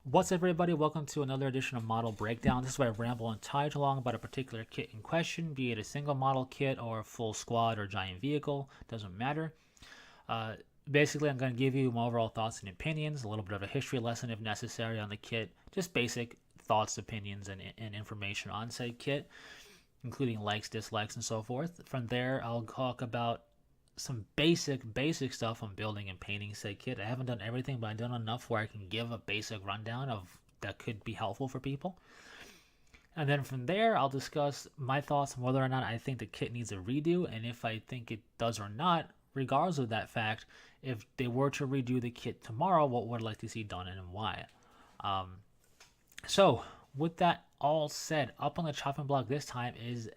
What's up, everybody? Welcome to another edition of Model Breakdown. This is where I ramble and tide along about a particular kit in question, be it a single model kit or a full squad or giant vehicle, doesn't matter. Uh, Basically, I'm going to give you my overall thoughts and opinions, a little bit of a history lesson if necessary on the kit, just basic thoughts, opinions, and information on said kit, including likes, dislikes, and so forth. From there, I'll talk about some basic stuff on building and painting said kit. I haven't done everything, but I've done enough where I can give a basic rundown of that could be helpful for people. And then from there, I'll discuss my thoughts on whether or not I think the kit needs a redo, and if I think it does or not. Regardless of that fact, if they were to redo the kit tomorrow, what would I like to see done and why? Um, so, with that all said, up on the chopping block this time is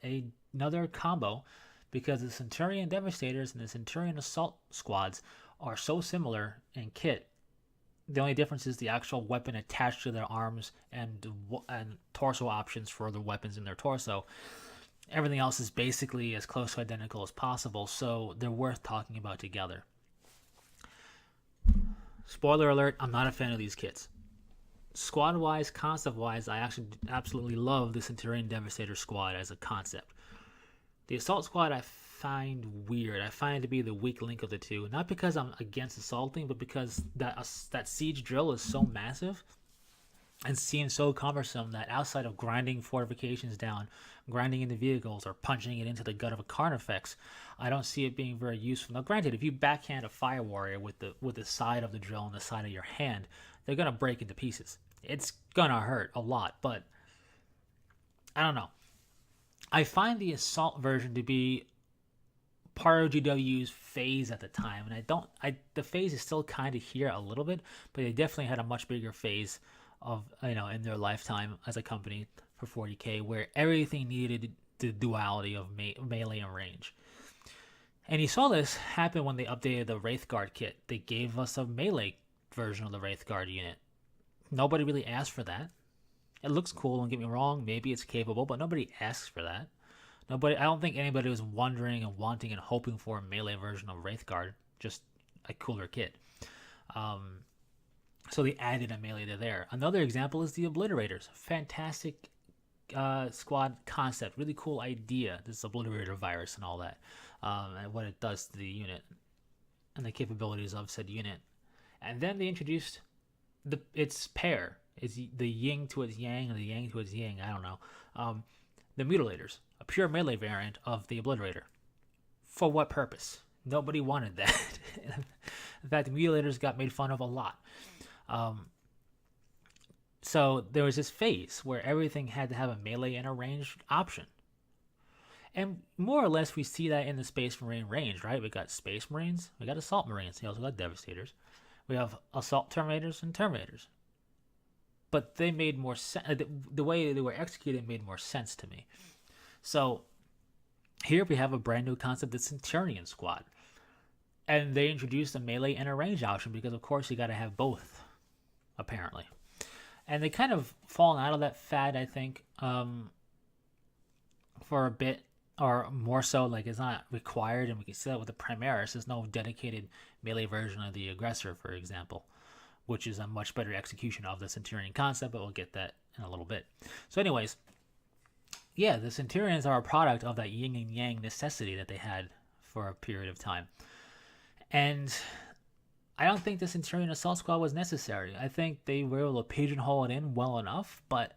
another combo because the Centurion Devastators and the Centurion Assault Squads are so similar in kit. The only difference is the actual weapon attached to their arms and torso options for the weapons in their torso. Everything else is basically as close to identical as possible, so they're worth talking about together. Spoiler alert, I'm not a fan of these kits. Squad wise, concept wise, I actually absolutely love the Centurion Devastator squad as a concept. The Assault Squad I find weird. I find it to be the weak link of the two. Not because I'm against assaulting, but because that siege drill is so massive and seems so cumbersome that outside of grinding fortifications down, grinding into vehicles, or punching it into the gut of a Carnifex, I don't see it being very useful. Now, granted, if you backhand a Fire Warrior with the side of the drill on the side of your hand, they're gonna break into pieces. It's gonna hurt a lot, but I don't know. I find the assault version to be part of GW's phase at the time, and the phase is still kind of here a little bit, but they definitely had a much bigger phase of in their lifetime as a company for 40k, where everything needed the duality of melee and range. And you saw this happen when they updated the Wraithguard kit. They gave us a melee version of the Wraithguard unit. Nobody really asked for that. It looks cool, don't get me wrong, maybe it's capable, but nobody asks for that. Nobody, I don't think anybody was wondering and wanting and hoping for a melee version of Wraithguard, just a cooler kit. So they added a melee to there. Another example is the Obliterators. Fantastic squad concept, really cool idea. This Obliterator virus and all that, and what it does to the unit and the capabilities of said unit. And then they introduced its pair. It's the yin to its yang or the yang to its yang. I don't know. The Mutilators, a pure melee variant of the Obliterator. For what purpose? Nobody wanted that. In fact, the Mutilators got made fun of a lot. So there was this phase where everything had to have a melee and a ranged option. And more or less, we see that in the Space Marine range, right? We got Space Marines, we got Assault Marines, we also got Devastators. We have Assault Terminators and Terminators. But they made more sense. The way they were executed made more sense to me. So here we have a brand new concept, the Centurion Squad. And they introduced a melee and a range option because, of course, you got to have both, apparently. And they kind of fallen out of that fad, I think, for a bit, or more so, like it's not required. And we can see that with the Primaris. There's no dedicated melee version of the Aggressor, for example, which is a much better execution of the Centurion concept, but we'll get that in a little bit. So anyways, yeah, the Centurions are a product of that yin and yang necessity that they had for a period of time. And I don't think the Centurion Assault Squad was necessary. I think they were able to pigeonhole it in well enough, but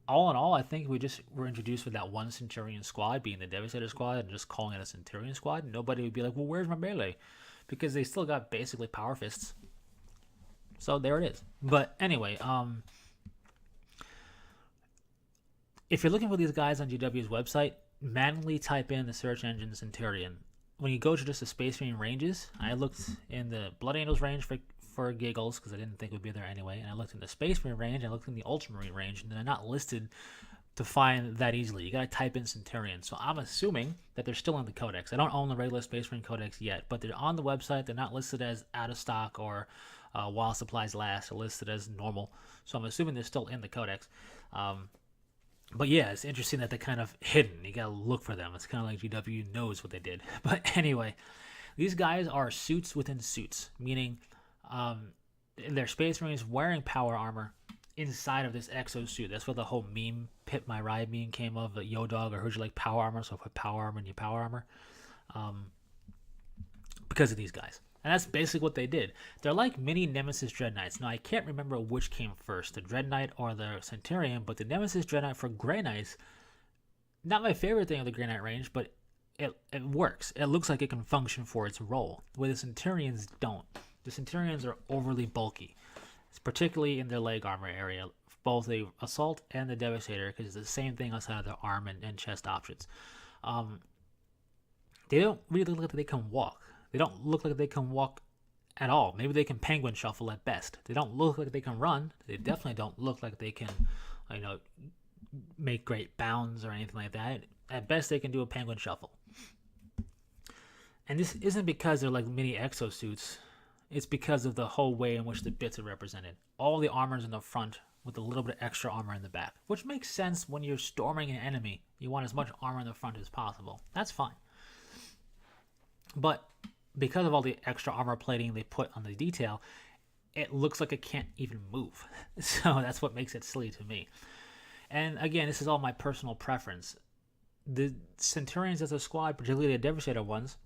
all in all, I think we just were introduced with that one Centurion squad being the Devastator Squad and just calling it a Centurion Squad. Nobody would be like, well, where's my melee? Because they still got basically Power Fists. So there it is. But anyway, if you're looking for these guys on GW's website, manually type in the search engine Centurion. When you go to just the Space Marine ranges, I looked in the Blood Angels range for giggles because I didn't think it would be there anyway, and I looked in the Space Marine range, I looked in the Ultramarine range, and they're not listed to find that easily. You got to type in Centurion. So I'm assuming that they're still in the Codex. I don't own the regular Space Marine Codex yet, but they're on the website. They're not listed as out of stock or while supplies last. They're listed as normal. So I'm assuming they're still in the Codex. But yeah, it's interesting that they're kind of hidden. You gotta look for them. It's kind of like GW knows what they did. But anyway, these guys are suits within suits, meaning They're Space Marines wearing power armor inside of this exosuit. That's where the whole meme, Pit My Ride meme came of. The Yo Dog, I heard you like power armor, so I put power armor in your power armor. Because of these guys. And that's basically what they did. They're like mini Nemesis Dread Knights. Now, I can't remember which came first, the Dread Knight or the Centurion, but the Nemesis Dread Knight for Grey Knights, not my favorite thing of the Grey Knight range, but it works. It looks like it can function for its role, where the Centurions don't. The Centurions are overly bulky, particularly in their leg armor area, both the Assault and the Devastator, because it's the same thing outside of their arm and chest options. They don't really look like they can walk. They don't look like they can walk at all. Maybe they can penguin shuffle at best. They don't look like they can run. They definitely don't look like they can, make great bounds or anything like that. At best, they can do a penguin shuffle. And this isn't because they're like mini exosuits. It's because of the whole way in which the bits are represented. All the armor's in the front with a little bit of extra armor in the back, which makes sense when you're storming an enemy. You want as much armor in the front as possible. That's fine. But because of all the extra armor plating they put on the detail, it looks like it can't even move. So that's what makes it silly to me. And again, this is all my personal preference. The Centurions as a squad, particularly the Devastator ones,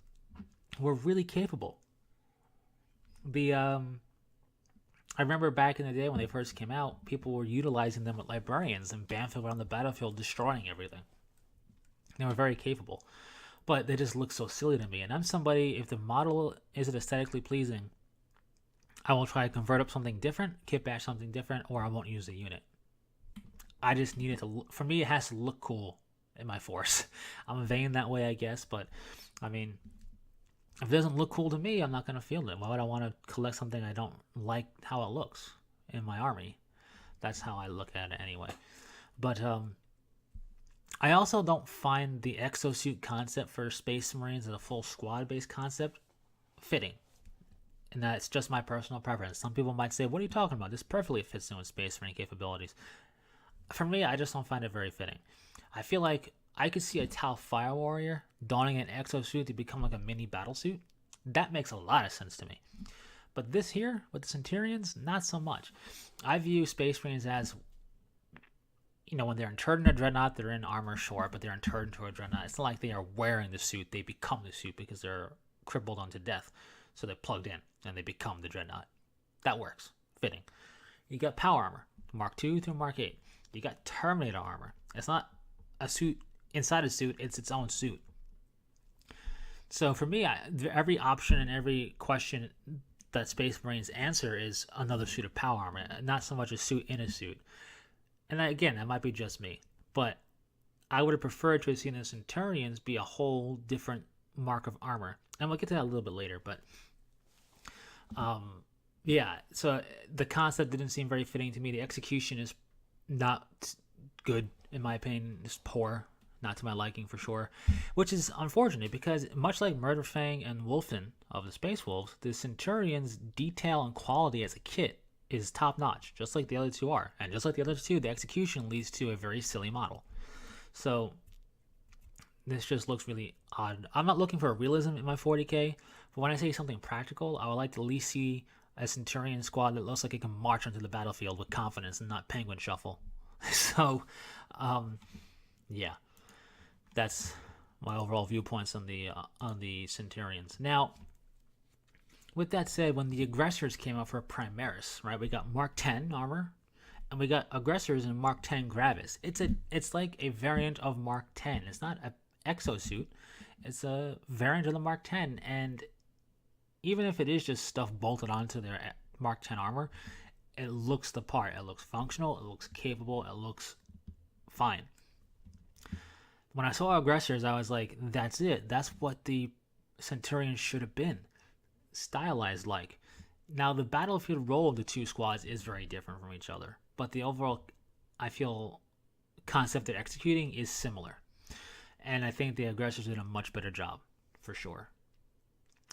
were really capable. I remember back in the day when they first came out, people were utilizing them with librarians and bamfing around the battlefield, destroying everything. They were very capable. But they just look so silly to me. And I'm somebody, if the model isn't aesthetically pleasing, I will try to convert up something different, kit bash something different, or I won't use the unit. I just need it to for me, it has to look cool in my force. I'm vain that way, I guess, but I mean, if it doesn't look cool to me, I'm not going to feel it. Why would I want to collect something I don't like how it looks in my army? That's how I look at it anyway. But, I also don't find the exosuit concept for Space Marines as a full squad-based concept fitting. And that's just my personal preference. Some people might say, what are you talking about? This perfectly fits in with Space Marine capabilities. For me, I just don't find it very fitting. I feel like I could see a Tau Fire Warrior donning an exosuit to become like a mini battlesuit. That makes a lot of sense to me. But this here, with the Centurions, not so much. I view Space Marines as, when they're interred in a dreadnought, they're in armor, sure, but they're interred into a dreadnought. It's not like they are wearing the suit. They become the suit because they're crippled unto death. So they're plugged in, and they become the dreadnought. That works. Fitting. You got power armor, Mark II through Mark VIII. You got Terminator armor. It's not a suit inside a suit. It's its own suit. So for me, every option and every question that Space Marines answer is another suit of power armor, not so much a suit in a suit. And again, that might be just me, but I would have preferred to have seen the Centurions be a whole different mark of armor. And we'll get to that a little bit later, but yeah, so the concept didn't seem very fitting to me. The execution is not good, in my opinion. It's poor, not to my liking for sure, which is unfortunate because much like Murderfang and Wolfen of the Space Wolves, the Centurion's detail and quality as a kit is top notch, just like the other two are. And just like the other two, the execution leads to a very silly model. So this just looks really odd. I'm not looking for realism in my 40k, but when I say something practical, I would like to at least see a Centurion squad that looks like it can march onto the battlefield with confidence and not penguin shuffle. So, yeah, that's my overall viewpoints on the Centurions. Now, with that said, when the aggressors came out for Primaris, right, we got Mark 10 armor, and we got aggressors in Mark 10 Gravis. It's like a variant of Mark 10. It's not an exosuit. It's a variant of the Mark 10, and even if it is just stuff bolted onto their Mark 10 armor, it looks the part. It looks functional. It looks capable. It looks fine. When I saw aggressors, I was like, that's it. That's what the Centurion should have been. Stylized like. Now, the battlefield role of the two squads is very different from each other, but the overall, I feel, concept they're executing is similar. And I think the aggressors did a much better job, for sure.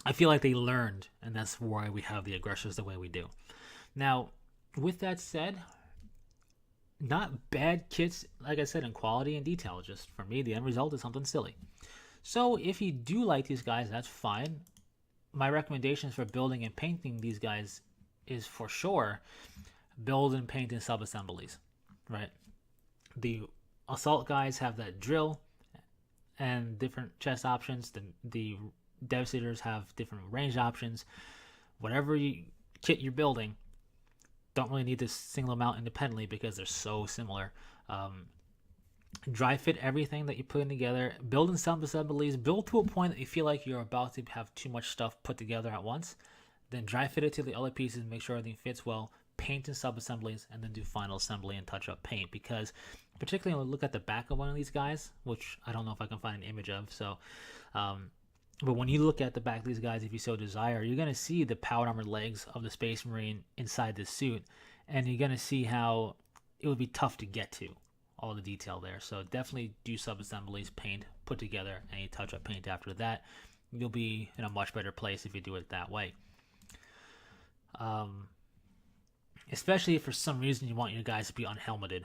I feel like they learned, and that's why we have the aggressors the way we do. Now, with that said, not bad kits, like I said, in quality and detail. Just, for me, the end result is something silly. So, if you do like these guys, that's fine. My recommendations for building and painting these guys is for sure build and paint and sub-assemblies, right? The assault guys have that drill and different chest options. The Devastators have different range options. Whatever kit you're building, don't really need to single them out independently because they're so similar. Dry fit everything that you're putting together. Build in sub-assemblies. Build to a point that you feel like you're about to have too much stuff put together at once. Then dry fit it to the other pieces, make sure everything fits well. Paint in sub-assemblies, and then do final assembly and touch-up paint. Because particularly when we look at the back of one of these guys, which I don't know if I can find an image of, so... but when you look at the back of these guys, if you so desire, you're going to see the powered armored legs of the Space Marine inside this suit, and you're going to see how it would be tough to get to all the detail there. So definitely do sub-assemblies, paint, put together, and you touch up paint after that. You'll be in a much better place if you do it that way. Especially if for some reason you want your guys to be unhelmeted.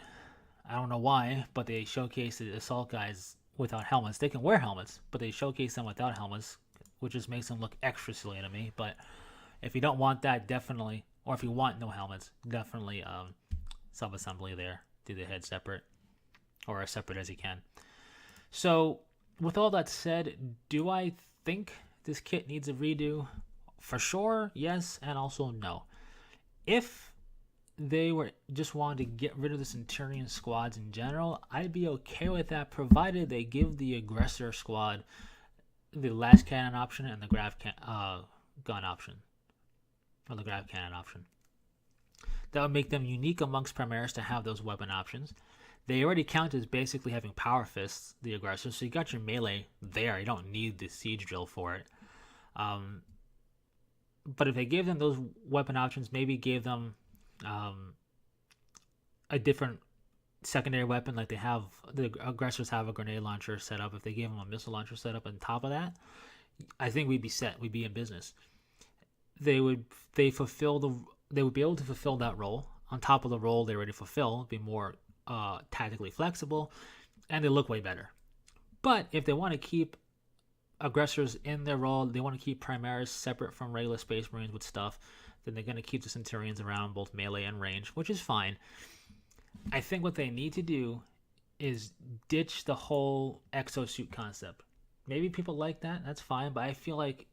I don't know why, but they showcase the assault guys without helmets. They can wear helmets, but they showcase them without helmets, which just makes them look extra silly to me. But if you don't want that, definitely, or if you want no helmets, definitely sub-assembly there. Do the head separate, or as separate as you can. So with all that said, do I think this kit needs a redo? For sure, yes, and also no. If they were just wanted to get rid of the Centurion squads in general, I'd be okay with that, provided they give the aggressor squad the last cannon option and the grav gun option, or the grav cannon option. That would make them unique amongst Primaris to have those weapon options. They already count as basically having power fists, the aggressor, so you got your melee there. You don't need the siege drill for it. But if they gave them those weapon options, maybe gave them a different secondary weapon, like the aggressors have a grenade launcher set up. If they gave them a missile launcher set up on top of that, I think we'd be set. We'd be in business. They would be able to fulfill that role. On top of the role they already fulfill, be more tactically flexible, and they look way better. But if they want to keep aggressors in their role, they want to keep Primaris separate from regular Space Marines with stuff, then they're going to keep the Centurions around both melee and range, which is fine. I think what they need to do is ditch the whole exosuit concept. Maybe people like that, that's fine, but I feel like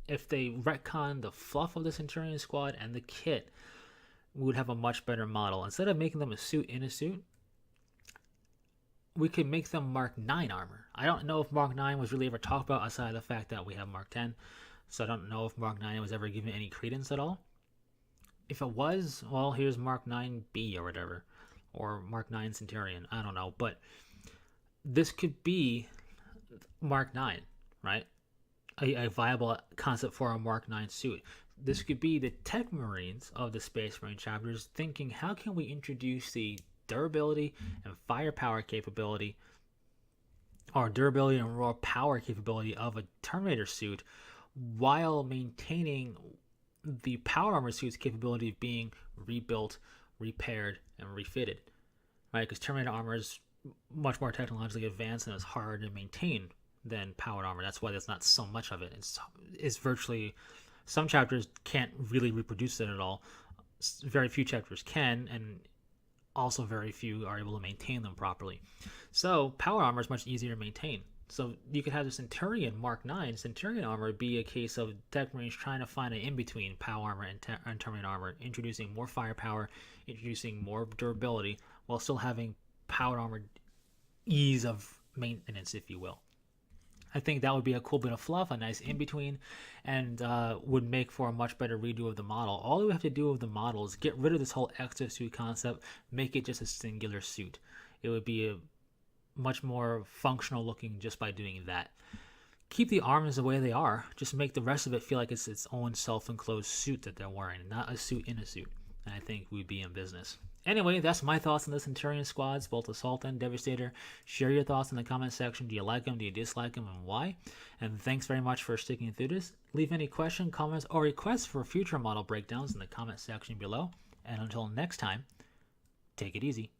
if they retcon the fluff of the Centurion squad and the kit, we would have a much better model. Instead of making them a suit in a suit, we could make them Mark 9 armor. I don't know if Mark 9 was really ever talked about outside of the fact that we have Mark 10. So I don't know if Mark 9 was ever given any credence at all. If it was, well, here's Mark 9B or whatever. Or Mark 9 Centurion. I don't know. But this could be Mark 9, right? A viable concept for a Mark 9 suit. This could be the Tech Marines of the Space Marine chapters thinking, how can we introduce the durability and firepower capability, or durability and raw power capability of a Terminator suit, while maintaining the power armor suit's capability of being rebuilt, repaired, and refitted, right? Because Terminator armor is much more technologically advanced and it's harder to maintain than powered armor. That's why there's not so much of it. It's virtually, some chapters can't really reproduce it at all. Very few chapters can, and also very few are able to maintain them properly. So power armor is much easier to maintain. So you could have the Centurion Mark 9 Centurion armor be a case of Tech Marines trying to find an in-between power armor and Terminator armor, introducing more firepower, introducing more durability, while still having power armor ease of maintenance, if you will. I think that would be a cool bit of fluff, a nice in-between, and would make for a much better redo of the model. All we have to do with the model is get rid of this whole exosuit concept, make it just a singular suit. It would be a much more functional looking just by doing that. Keep the arms the way they are, just make the rest of it feel like it's its own self-enclosed suit that they're wearing, not a suit in a suit. And I think we'd be in business. Anyway, that's my thoughts on the Centurion squads, both Assault and Devastator. Share your thoughts in the comment section. Do you like them? Do you dislike them? And why? And thanks very much for sticking through this. Leave any questions, comments, or requests for future model breakdowns in the comment section below. And until next time, take it easy.